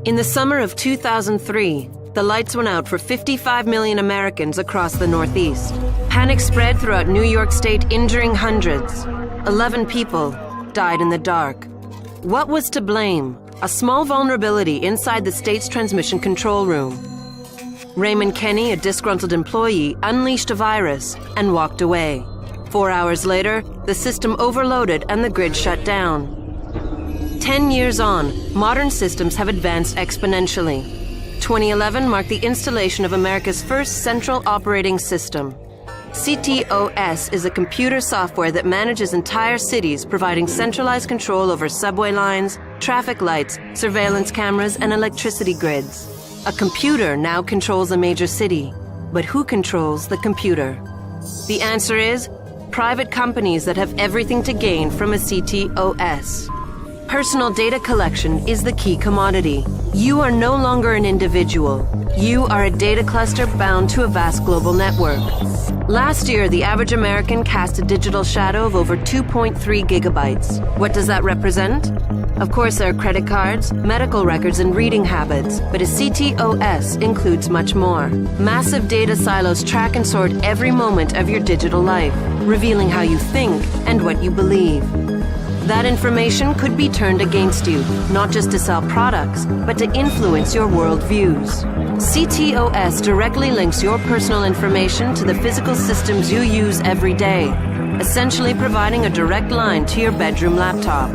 In the summer of 2003, the lights went out for 55 million Americans across the Northeast. Panic spread throughout New York State, injuring hundreds. 11 people died in the dark. What was to blame? A small vulnerability inside the state's transmission control room. Raymond Kenny, a disgruntled employee, unleashed a virus and walked away. 4 hours later, the system overloaded and the grid shut down. 10 years on, modern systems have advanced exponentially. 2011 marked the installation of America's first central operating system. CTOS is a computer software that manages entire cities, providing centralized control over subway lines, traffic lights, surveillance cameras, and electricity grids. A computer now controls a major city. But who controls the computer? The answer is private companies that have everything to gain from a CTOS. Personal data collection is the key commodity. You are no longer an individual. You are a data cluster bound to a vast global network. Last year, the average American cast a digital shadow of over 2.3 gigabytes. What does that represent? Of course, there are credit cards, medical records, and reading habits, but a CTOS includes much more. Massive data silos track and sort every moment of your digital life, revealing how you think and what you believe. That information could be turned against you, not just to sell products, but to influence your worldviews. CTOS directly links your personal information to the physical systems you use every day, essentially providing a direct line to your bedroom laptop.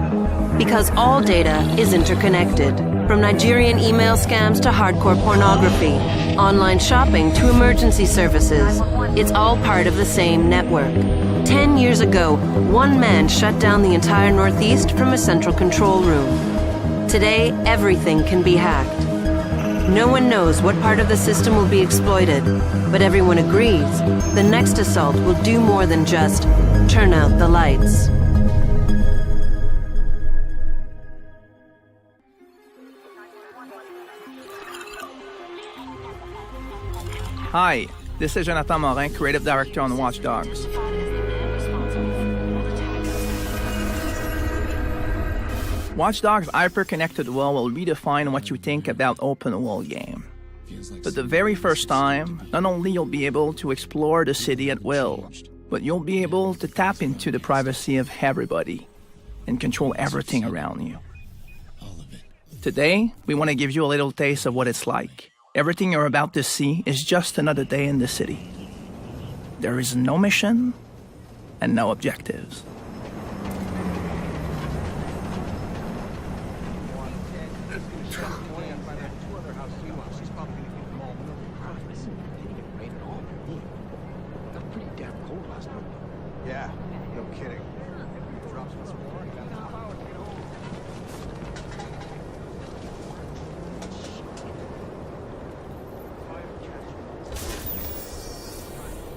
Because all data is interconnected, from Nigerian email scams to hardcore pornography, online shopping to emergency services. It's all part of the same network. 10 years ago, one man shut down the entire Northeast from a central control room. Today, everything can be hacked. No one knows what part of the system will be exploited, but everyone agrees the next assault will do more than just turn out the lights. Hi, this is Jonathan Morin, Creative Director on Watch Dogs. Watch Dogs' hyper-connected world will redefine what you think about open-world game. For the very first time, not only you'll be able to explore the city at will, but you'll be able to tap into the privacy of everybody and control everything around you. Today, we want to give you a little taste of what it's like. Everything you're about to see is just another day in the city. There is no mission and no objectives. Yeah, no kidding.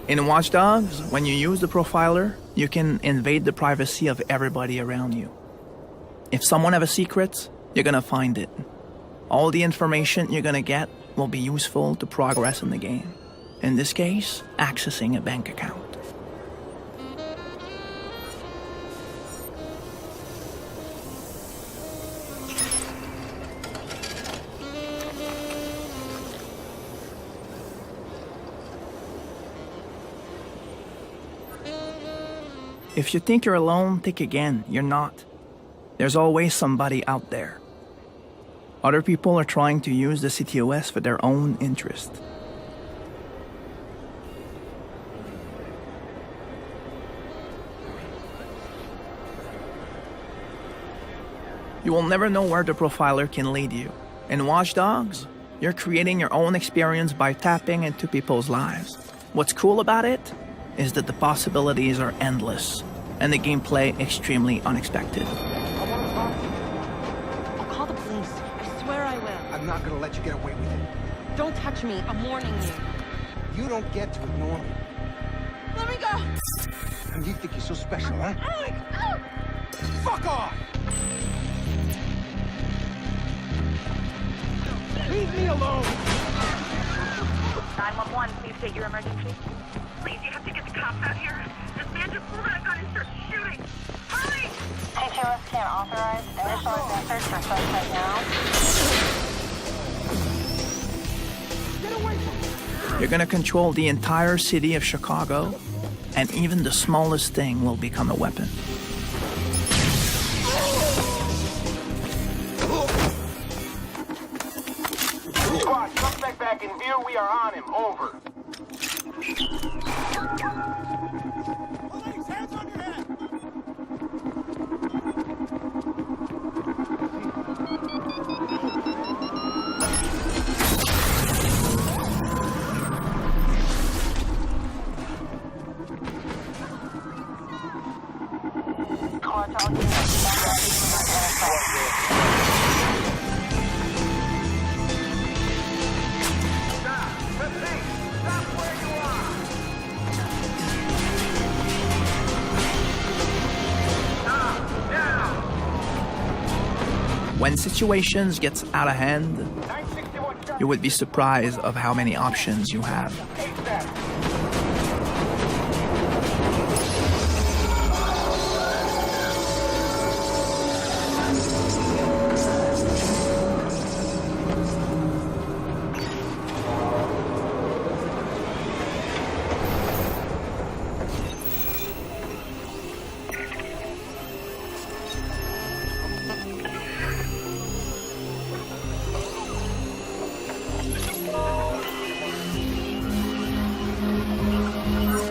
In Watch Dogs, when you use the profiler, you can invade the privacy of everybody around you. If someone has a secret, you're gonna find it. All the information you're gonna get will be useful to progress in the game. In this case, accessing a bank account. If you think you're alone, think again. You're not. There's always somebody out there. Other people are trying to use the CTOS for their own interest. You will never know where the profiler can lead you. In Watch Dogs, you're creating your own experience by tapping into people's lives. What's cool about it is that the possibilities are endless and the gameplay extremely unexpected. I'll call the police. I swear I will. I'm not gonna let you get away with it. Don't touch me. I'm warning you. You don't get to ignore me. Let me go. And you think you're so special, huh? Alex! Oh! Fuck off! Leave me alone! 911, please state your emergency. Please, you have to get the cops out here. This man just pulled out a gun and started shooting. Hurry! TTOS can't authorize initial advance search for suspect now. You're gonna control the entire city of Chicago, and even the smallest thing will become a weapon. Squad, suspect back in view. We are on him. Over. Police, hands on your head! When situations get out of hand, you would be surprised of how many options you have.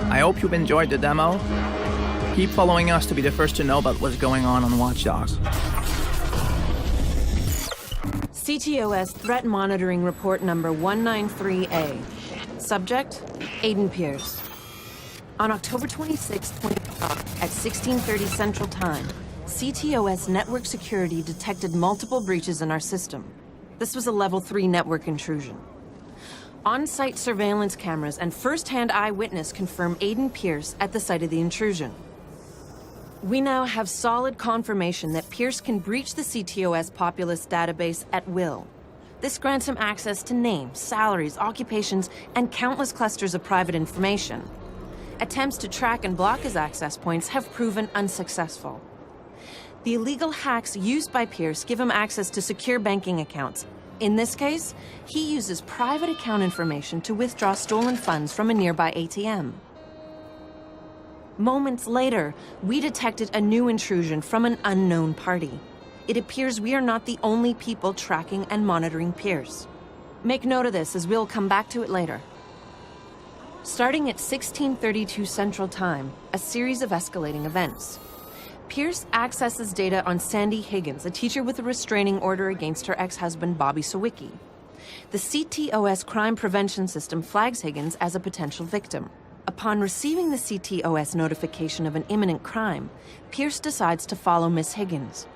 I hope you've enjoyed the demo. Keep following us to be the first to know about what's going on Watch Dogs. CTOS Threat Monitoring Report number 193A. Subject, Aiden Pierce. On October 26, 2012, at 16:30 Central Time, CTOS Network Security detected multiple breaches in our system. This was a Level 3 network intrusion. On-site surveillance cameras and first-hand eyewitness confirm Aiden Pierce at the site of the intrusion. We now have solid confirmation that Pierce can breach the CTOS Populous database at will. This grants him access to names, salaries, occupations, and countless clusters of private information. Attempts to track and block his access points have proven unsuccessful. The illegal hacks used by Pierce give him access to secure banking accounts. In this case, he uses private account information to withdraw stolen funds from a nearby ATM. Moments later, we detected a new intrusion from an unknown party. It appears we are not the only people tracking and monitoring Pierce. Make note of this, as we'll come back to it later. Starting at 16:32 Central Time, a series of escalating events. Pierce accesses data on Sandy Higgins, a teacher with a restraining order against her ex-husband Bobby Sawicki. The CTOS crime prevention system flags Higgins as a potential victim. Upon receiving the CTOS notification of an imminent crime, Pierce decides to follow Miss Higgins.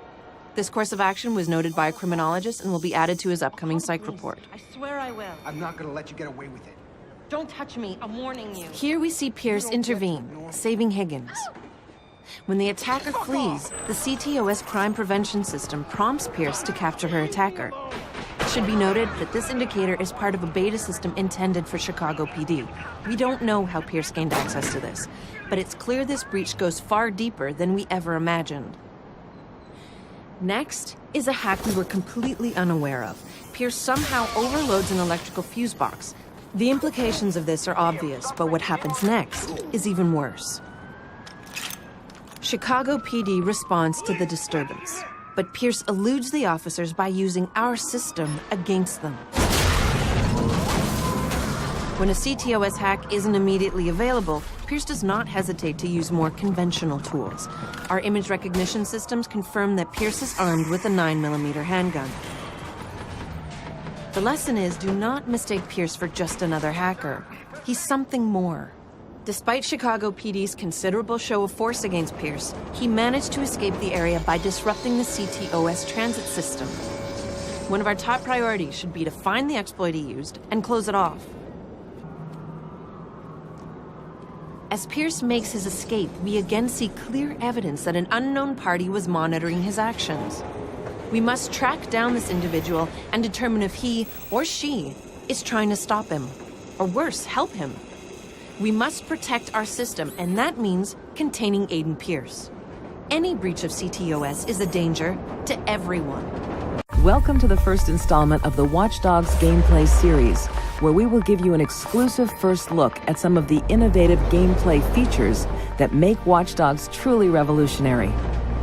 This course of action was noted by a criminologist and will be added to his upcoming psych report. I swear I will. I'm not gonna let you get away with it. Don't touch me. I'm warning you. Here we see Pierce intervene, saving Higgins. When the attacker flees, the CTOS crime prevention system prompts Pierce to capture her attacker. It should be noted that this indicator is part of a beta system intended for Chicago PD. We don't know how Pierce gained access to this, but it's clear this breach goes far deeper than we ever imagined. Next is a hack we were completely unaware of. Pierce somehow overloads an electrical fuse box. The implications of this are obvious, but what happens next is even worse. Chicago PD responds to the disturbance, but Pierce eludes the officers by using our system against them. When a CTOS hack isn't immediately available, Pierce does not hesitate to use more conventional tools. Our image recognition systems confirm that Pierce is armed with a 9mm handgun. The lesson is, do not mistake Pierce for just another hacker. He's something more. Despite Chicago PD's considerable show of force against Pierce, he managed to escape the area by disrupting the CTOS transit system. One of our top priorities should be to find the exploit he used and close it off. As Pierce makes his escape, we again see clear evidence that an unknown party was monitoring his actions. We must track down this individual and determine if he or she is trying to stop him, or worse, help him. We must protect our system, and that means containing Aiden Pierce. Any breach of CTOS is a danger to everyone. Welcome to the first installment of the Watch Dogs gameplay series. where we will give you an exclusive first look at some of the innovative gameplay features that make Watch Dogs truly revolutionary.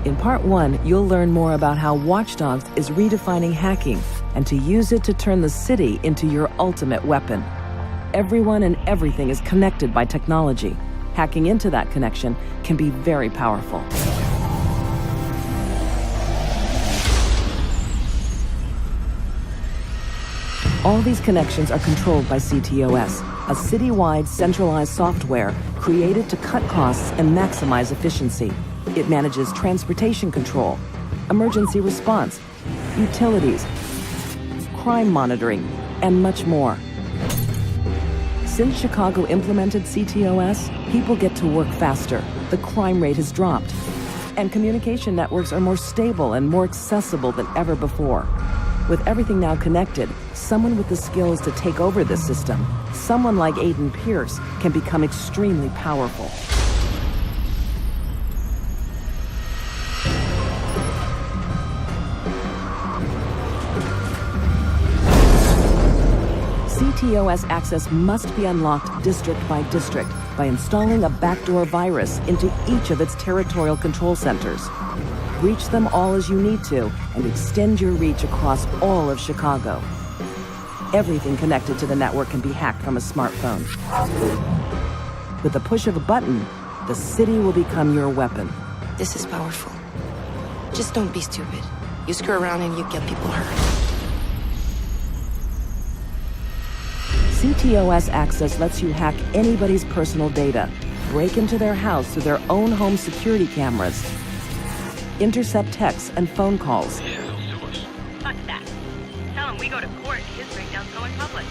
In Part 1, you'll learn more about how Watch Dogs is redefining hacking and to use it to turn the city into your ultimate weapon. Everyone and everything is connected by technology. Hacking into that connection can be very powerful. All these connections are controlled by CTOS, a citywide centralized software created to cut costs and maximize efficiency. It manages transportation control, emergency response, utilities, crime monitoring, and much more. Since Chicago implemented CTOS, people get to work faster, the crime rate has dropped, and communication networks are more stable and more accessible than ever before. With everything now connected, someone with the skills to take over this system, someone like Aiden Pierce, can become extremely powerful. CTOS access must be unlocked district by district by installing a backdoor virus into each of its territorial control centers. Reach them all as you need to and extend your reach across all of Chicago. Everything connected to the network can be hacked from a smartphone. With the push of a button, the city will become your weapon. This is powerful. Just don't be stupid. You screw around and you get people hurt. CTOS access lets you hack anybody's personal data, break into their house through their own home security cameras, intercept texts and phone calls. Fuck that. Tell him we go to court. His breakdowns go in public.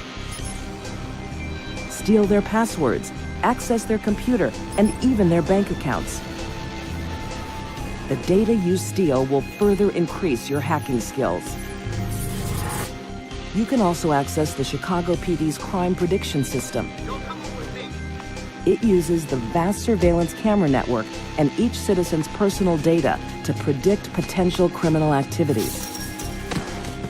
Steal their passwords, access their computer, and even their bank accounts. The data you steal will further increase your hacking skills. You can also access the Chicago PD's crime prediction system. It uses the vast surveillance camera network and each citizen's personal data to predict potential criminal activities.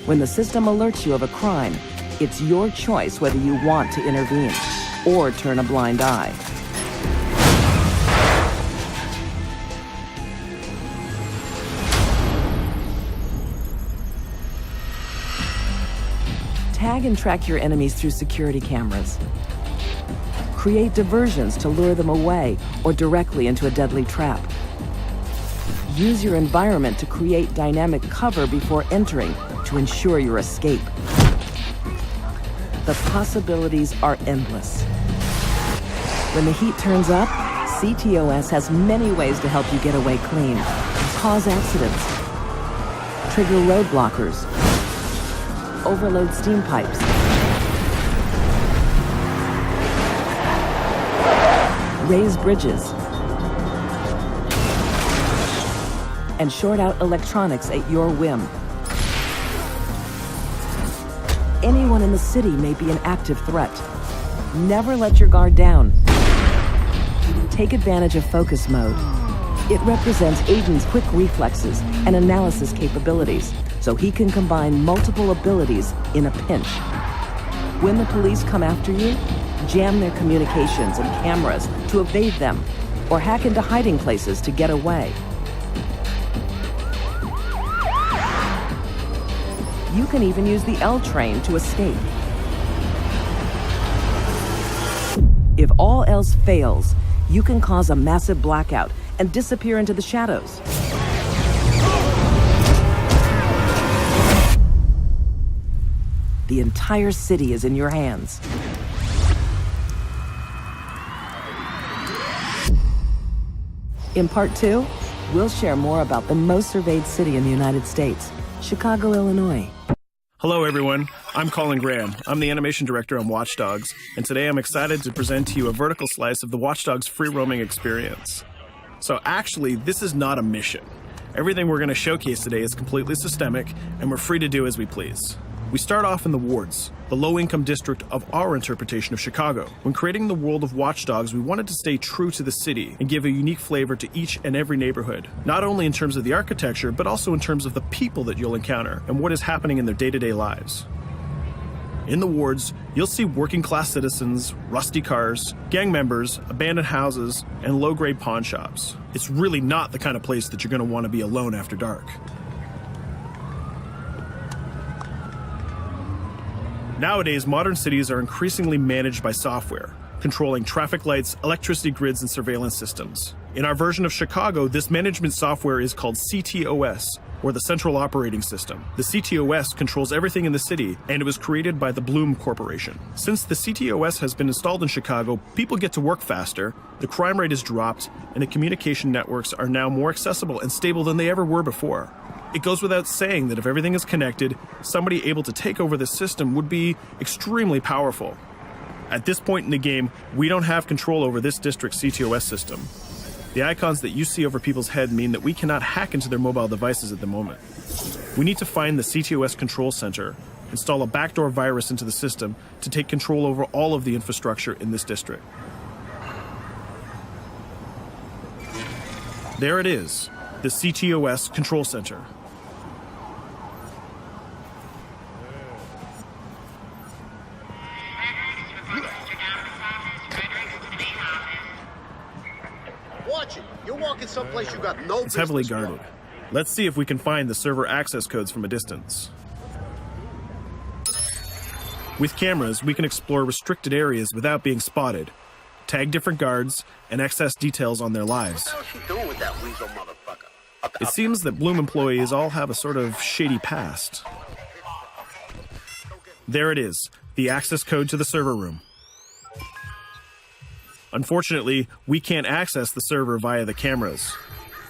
When the system alerts you of a crime, it's your choice whether you want to intervene or turn a blind eye. Tag and track your enemies through security cameras. Create diversions to lure them away or directly into a deadly trap. Use your environment to create dynamic cover before entering to ensure your escape. The possibilities are endless. When the heat turns up, CTOS has many ways to help you get away clean. Cause accidents. Trigger road blockers. Overload steam pipes. Raise bridges. And short out electronics at your whim. Anyone in the city may be an active threat. Never let your guard down. Take advantage of focus mode. It represents Aiden's quick reflexes and analysis capabilities, so he can combine multiple abilities in a pinch. When the police come after you, jam their communications and cameras to evade them, or hack into hiding places to get away. You can even use the L train to escape. If all else fails, you can cause a massive blackout and disappear into the shadows. The entire city is in your hands. In Part 2, we'll share more about the most surveyed city in the United States, Chicago, Illinois. Hello, everyone. I'm Colin Graham. I'm the animation director on Watch Dogs, and today I'm excited to present to you a vertical slice of the Watch Dogs free roaming experience. So actually, this is not a mission. Everything we're going to showcase today is completely systemic, and we're free to do as we please. We start off in the wards, the low-income district of our interpretation of Chicago. When creating the world of Watch Dogs, we wanted to stay true to the city and give a unique flavor to each and every neighborhood, not only in terms of the architecture, but also in terms of the people that you'll encounter and what is happening in their day-to-day lives. In the wards, you'll see working-class citizens, rusty cars, gang members, abandoned houses, and low-grade pawn shops. It's really not the kind of place that you're going to want to be alone after dark. Nowadays, modern cities are increasingly managed by software, controlling traffic lights, electricity grids, and surveillance systems. In our version of Chicago, this management software is called CTOS, or the Central Operating System. The CTOS controls everything in the city, and it was created by the Bloom Corporation. Since the CTOS has been installed in Chicago, people get to work faster, the crime rate is dropped, and the communication networks are now more accessible and stable than they ever were before. It goes without saying that if everything is connected, somebody able to take over the system would be extremely powerful. At this point in the game, we don't have control over this district's CTOS system. The icons that you see over people's head mean that we cannot hack into their mobile devices at the moment. We need to find the CTOS control center, install a backdoor virus into the system to take control over all of the infrastructure in this district. There it is, the CTOS control center. Watch it. You're walking someplace you got no business. It's heavily guarded. Let's see if we can find the server access codes from a distance. With cameras, we can explore restricted areas without being spotted, tag different guards, and access details on their lives. What the hell is she doing with that weasel motherfucker? It seems that Bloom employees all have a sort of shady past. There it is, the access code to the server room. Unfortunately, we can't access the server via the cameras.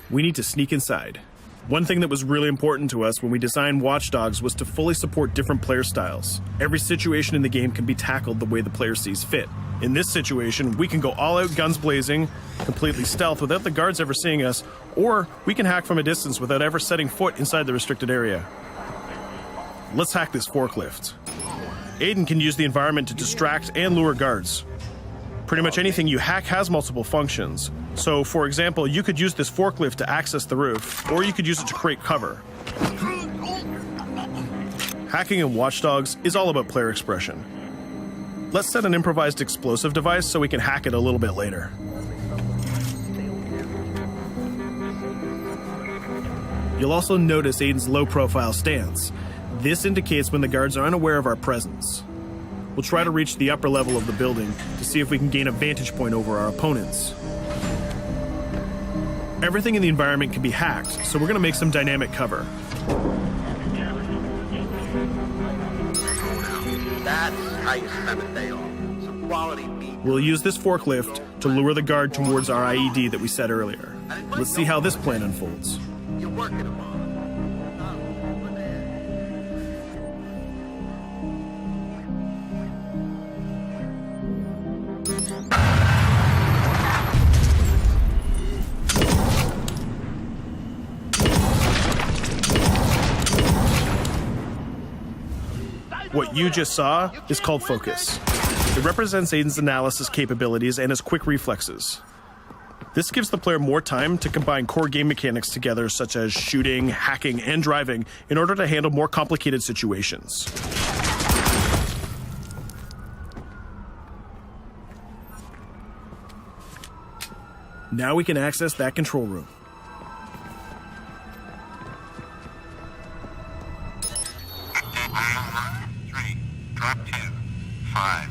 We need to sneak inside. One thing that was really important to us when we designed Watch Dogs was to fully support different player styles. Every situation in the game can be tackled the way the player sees fit. In this situation, we can go all out guns blazing, completely stealth without the guards ever seeing us, or we can hack from a distance without ever setting foot inside the restricted area. Let's hack this forklift. Aiden can use the environment to distract and lure guards. Pretty much anything you hack has multiple functions. So, for example, you could use this forklift to access the roof, or you could use it to create cover. Hacking in Watch Dogs is all about player expression. Let's set an improvised explosive device so we can hack it a little bit later. You'll also notice Aiden's low-profile stance. This indicates when the guards are unaware of our presence. We'll try to reach the upper level of the building to see if we can gain a vantage point over our opponents. Everything in the environment can be hacked, so we're going to make some dynamic cover. That's how you spend a day off. Some quality meat. We'll use this forklift to lure the guard towards our IED that we set earlier. Let's see how this plan unfolds. You're working them on. What you just saw is called focus. It represents Aiden's analysis capabilities and his quick reflexes. This gives the player more time to combine core game mechanics together, such as shooting, hacking, and driving, in order to handle more complicated situations. Now we can access that control room. Drop 2, 5.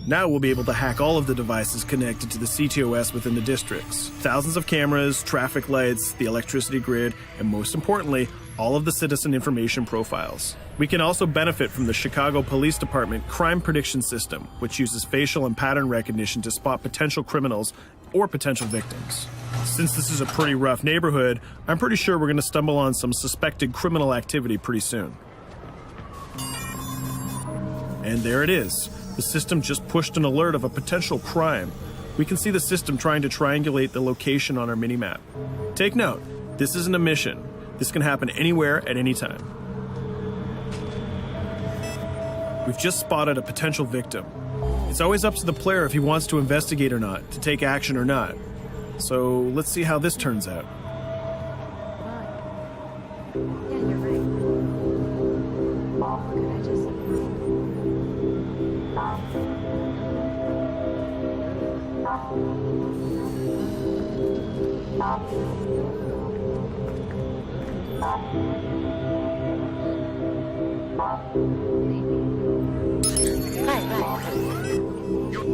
Now we'll be able to hack all of the devices connected to the CTOS within the districts. Thousands of cameras, traffic lights, the electricity grid, and most importantly, all of the citizen information profiles. We can also benefit from the Chicago Police Department Crime Prediction System, which uses facial and pattern recognition to spot potential criminals or potential victims. Since this is a pretty rough neighborhood, I'm pretty sure we're going to stumble on some suspected criminal activity pretty soon. And there it is. The system just pushed an alert of a potential crime. We can see the system trying to triangulate the location on our minimap. Take note, this isn't a mission. This can happen anywhere at any time. We've just spotted a potential victim. It's always up to the player if he wants to investigate or not, to take action or not. So let's see how this turns out. You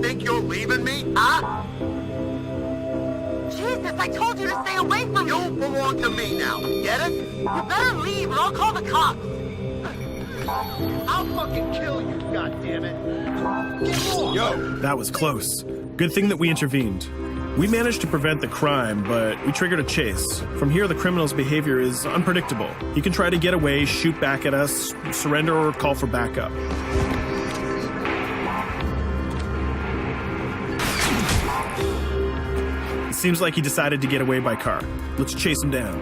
think you're leaving me? Huh? Jesus, I told you to stay away from me! You belong to me now. Get it? You better leave or I'll call the cops! I'll fucking kill you, goddammit. Get off! Yo, that was close. Good thing that we intervened. We managed to prevent the crime, but we triggered a chase. From here, the criminal's behavior is unpredictable. He can try to get away, shoot back at us, surrender, or call for backup. It seems like he decided to get away by car. Let's chase him down.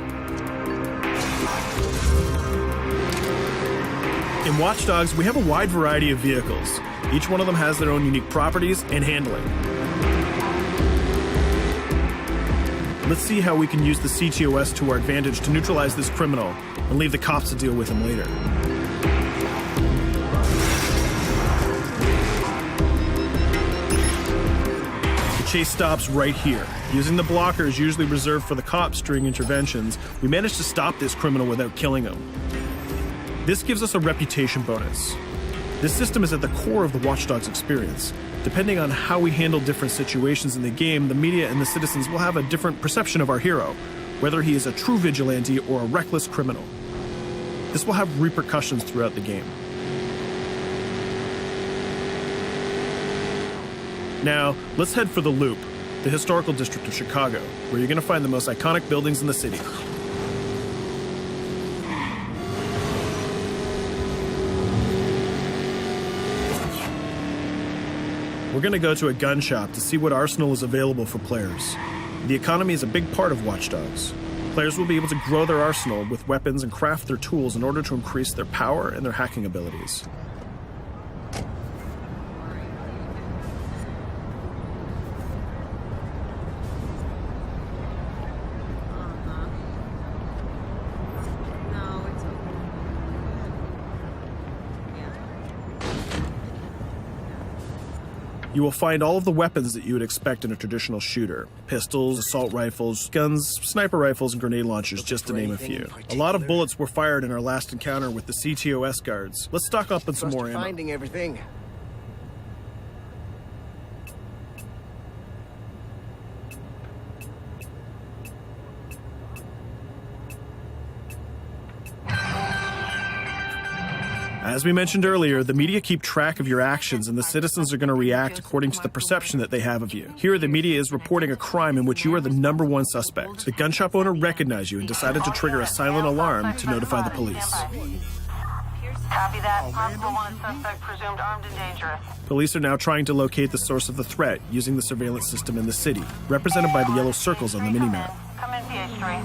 In Watch Dogs, we have a wide variety of vehicles. Each one of them has their own unique properties and handling. Let's see how we can use the CTOS to our advantage to neutralize this criminal and leave the cops to deal with him later. The chase stops right here. Using the blockers usually reserved for the cops during interventions, we managed to stop this criminal without killing him. This gives us a reputation bonus. This system is at the core of the Watch Dogs experience. Depending on how we handle different situations in the game, the media and the citizens will have a different perception of our hero, whether he is a true vigilante or a reckless criminal. This will have repercussions throughout the game. Now, let's head for the Loop, the historical district of Chicago, where you're going to find the most iconic buildings in the city. We're going to go to a gun shop to see what arsenal is available for players. The economy is a big part of Watch Dogs. Players will be able to grow their arsenal with weapons and craft their tools in order to increase their power and their hacking abilities. You will find all of the weapons that you would expect in a traditional shooter. Pistols, assault rifles, guns, sniper rifles, and grenade launchers, just to name a few. A lot of bullets were fired in our last encounter with the CTOS guards. Let's stock up on some more ammo. Finding everything. As we mentioned earlier, the media keep track of your actions and the citizens are going to react according to the perception that they have of you. Here, the media is reporting a crime in which you are the #1 suspect. The gun shop owner recognized you and decided to trigger a silent alarm to notify the police. Copy that. Possible one suspect presumed armed and dangerous. Police are now trying to locate the source of the threat using the surveillance system in the city, represented by the yellow circles on the minimap. Come in, PH3.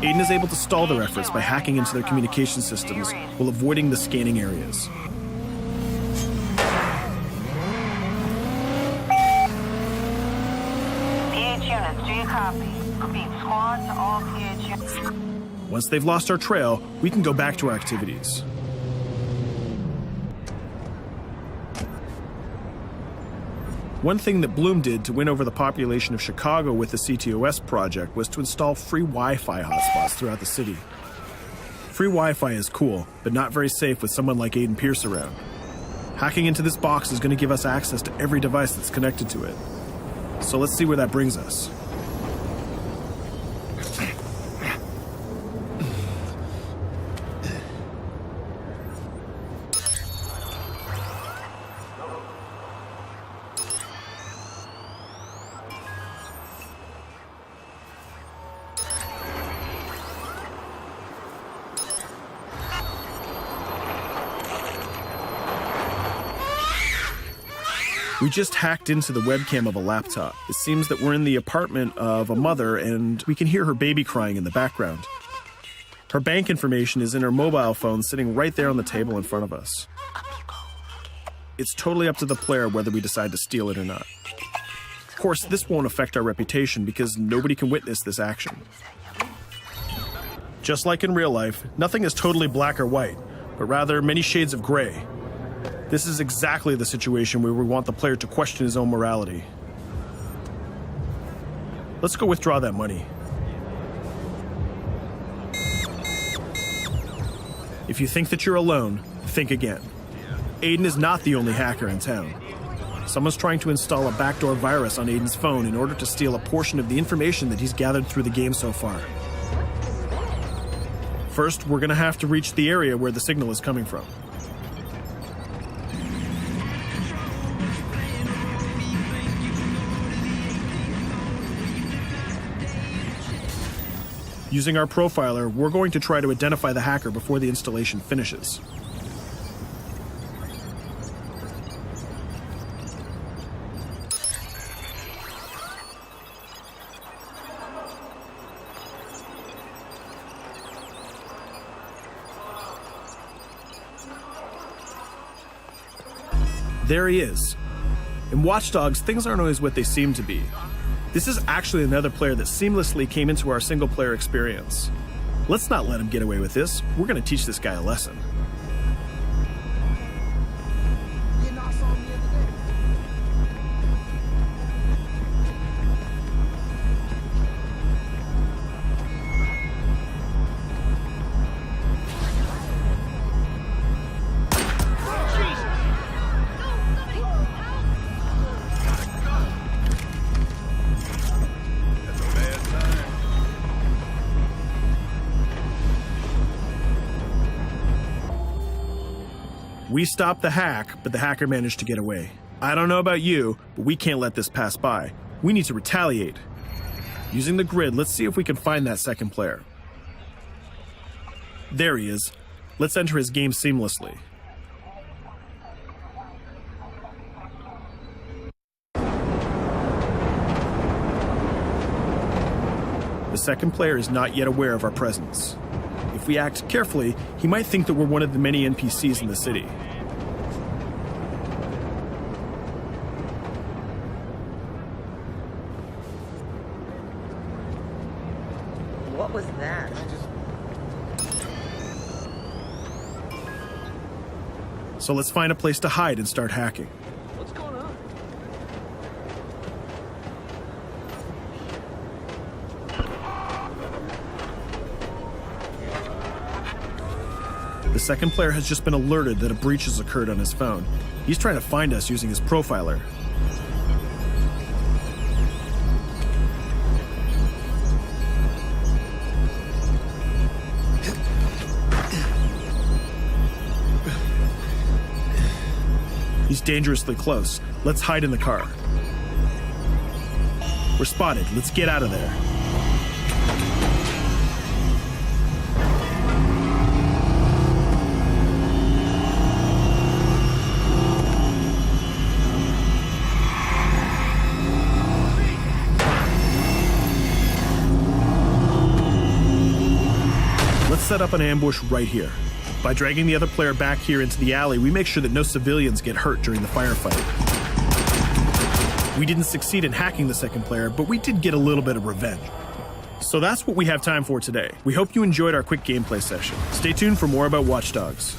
Aiden is able to stall their efforts by hacking into their communication systems while avoiding the scanning areas. PH units, do you copy? Repeat, squad to all PH units. Once they've lost our trail, we can go back to our activities. One thing that Bloom did to win over the population of Chicago with the CTOS project was to install free Wi-Fi hotspots throughout the city. Free Wi-Fi is cool, but not very safe with someone like Aiden Pierce around. Hacking into this box is going to give us access to every device that's connected to it. So let's see where that brings us. We just hacked into the webcam of a laptop. It seems that we're in the apartment of a mother and we can hear her baby crying in the background. Her bank information is in her mobile phone sitting right there on the table in front of us. It's totally up to the player whether we decide to steal it or not. Of course, this won't affect our reputation because nobody can witness this action. Just like in real life, nothing is totally black or white, but rather many shades of gray. This is exactly the situation where we want the player to question his own morality. Let's go withdraw that money. If you think that you're alone, think again. Aiden is not the only hacker in town. Someone's trying to install a backdoor virus on Aiden's phone in order to steal a portion of the information that he's gathered through the game so far. First, we're gonna have to reach the area where the signal is coming from. Using our profiler, we're going to try to identify the hacker before the installation finishes. There he is. In Watch Dogs, things aren't always what they seem to be. This is actually another player that seamlessly came into our single-player experience. Let's not let him get away with this. We're going to teach this guy a lesson. We stopped the hack, but the hacker managed to get away. I don't know about you, but we can't let this pass by. We need to retaliate. Using the grid, let's see if we can find that second player. There he is. Let's enter his game seamlessly. The second player is not yet aware of our presence. If we act carefully, he might think that we're one of the many NPCs in the city. What was that? So let's find a place to hide and start hacking. What's going on? The second player has just been alerted that a breach has occurred on his phone. He's trying to find us using his profiler. He's dangerously close. Let's hide in the car. We're spotted. Let's get out of there. Let's set up an ambush right here. By dragging the other player back here into the alley, we make sure that no civilians get hurt during the firefight. We didn't succeed in hacking the second player, but we did get a little bit of revenge. So that's what we have time for today. We hope you enjoyed our quick gameplay session. Stay tuned for more about Watch Dogs.